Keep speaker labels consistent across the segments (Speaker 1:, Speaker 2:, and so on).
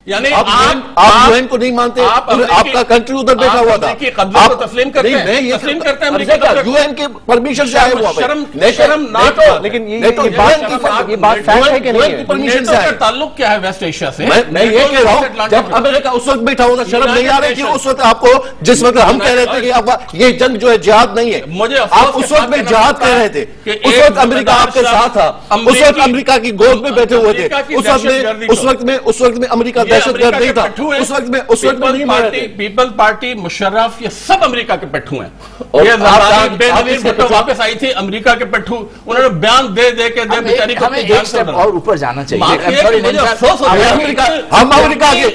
Speaker 1: یعنی
Speaker 2: آپ یو کو نہیں مانتے, آپ کا کنٹری ادھر بیٹھا ہوا تھا,
Speaker 1: قبضے کو تسلیم کرتے ہیں, تسلیم کرتے ہیں امریکہ,
Speaker 2: یو این کے پرمیشن سے آئے ہوا ہے,
Speaker 1: شرمناک.
Speaker 3: لیکن یہ بات فیکٹ ہے کہ نہیں ہے؟
Speaker 2: پرمیشن سے آئے.
Speaker 1: تعلق کیا ہے ویسٹ ایشیا سے؟
Speaker 2: میں یہ کہہ رہا ہوں جب امریکہ اس وقت بیٹھا ہوگا, شرم نہیں آ رہی کہ اس وقت آپ کو, جس وقت ہم کہہ رہے تھے کہ یہ جنگ جو ہے جہاد نہیں ہے, آپ اس وقت میں جہاد کہہ رہے تھے, اس وقت امریکہ آپ کے ساتھ تھا, اس وقت امریکہ کی گود میں بیٹھے ہوئے تھے, اس وقت میں امریکہ دہشت گرد نہیں تھا, اس وقت میں نہیں مارے تھے.
Speaker 1: پیپل پارٹی, مشرف, یہ سب امریکہ کے پٹھو ہیں. یہ بے نظیر بھٹو واپس آئی تھی امریکہ کے پٹھو, انہوں نے بیان دے کے بیچاری کو
Speaker 4: ہمیں ایک سٹیپ اور اوپر جانا چاہیے.
Speaker 2: ہم امریکہ کے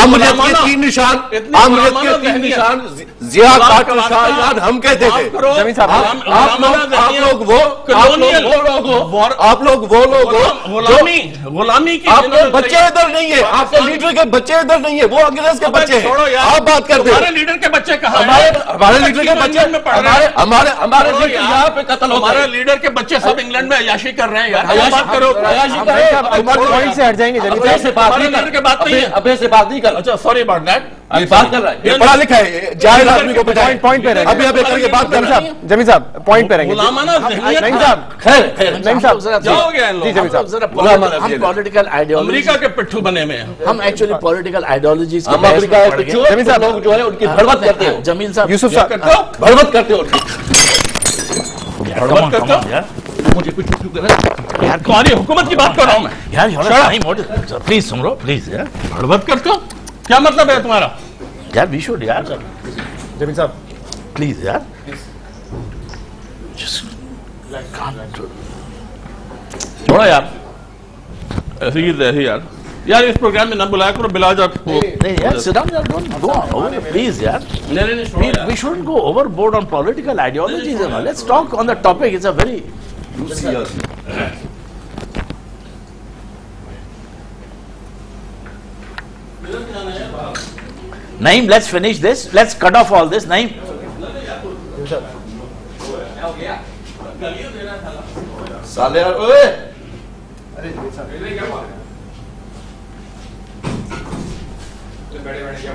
Speaker 2: آمریت کے تین نشان ضیاء کاٹ ہم کہتے تھے. آپ لوگ وہ لوگ
Speaker 1: غلامی کی,
Speaker 2: آپ کے بچے ادھر نہیں ہے, آپ کے لیڈر کے بچے ادھر نہیں ہے, وہ انگریز کے بچے ہیں. آپ بات کرتے ہیں
Speaker 1: ہمارے لیڈر کے بچے کہاں ہیں؟
Speaker 2: ہمارے لیڈر کے بچے ہمارے لیڈر یہاں پہ قتل ہوتے ہیں.
Speaker 1: ہمارے لیڈر کے بچے سب انگلینڈ میں عیاشی کر رہے ہیں یار. بات کرو, عیاشی کرو,
Speaker 3: پوائنٹ سے ہٹ جائیں گے.
Speaker 2: ابھی سے بات نہیں کر.
Speaker 1: اچھا سوری اباؤٹ دیٹ.
Speaker 2: بات کر رہا ہے, یہ پڑھا لکھا ہے, جاہل آدمی کو بتائیں.
Speaker 3: پوائنٹ پہ رہیں
Speaker 2: ابھی کر کے بات کرنا.
Speaker 3: جمیل صاحب پوائنٹ پہ رہیں گے.
Speaker 1: غلامانہ ذہنیت.
Speaker 3: نہیں صاحب, خیر نہیں صاحب,
Speaker 1: جاؤ گے ان
Speaker 3: جی
Speaker 1: لوگ.
Speaker 3: جمیل صاحب,
Speaker 4: ہم پولیٹیکل آئیڈیالوجی,
Speaker 1: امریکہ کے پٹھو بنے میں ہیں
Speaker 4: ہم ایکچولی پولیٹیکل آئیڈیالوجیز
Speaker 2: ہم امریکہ کے جمیل صاحب لوگ جو ہے ان کی بھڑوت کرتے ہو.
Speaker 4: جمیل صاحب,
Speaker 3: یوسف صاحب,
Speaker 2: بھڑوت کرتے ہو.
Speaker 1: بڑبڑ کرتا ہوں مجھے کچھ یار, تمہاری حکومت کی بات کر رہا ہوں میں
Speaker 4: یار. پلیز سمرو, پلیز یار.
Speaker 1: بڑبڑ کرتا ہوں, کیا مطلب ہے تمہارا؟
Speaker 4: یار وی شوڈ یار,
Speaker 3: جمیل صاحب
Speaker 4: پلیز یار.
Speaker 1: چھوڑا یار, ایسی یار یار اس پروگرام میں نہ بلایا کرو بلا جا.
Speaker 4: نہیں یار, sit down یار, don't go over, please یار. We shouldn't go overboard on political ideologies and all. Let's talk on the topic. It's a very Naeem, let's finish this. Let's cut off all this. Naeem.
Speaker 2: سالے یار, اوئے
Speaker 5: بیٹھے بیٹھے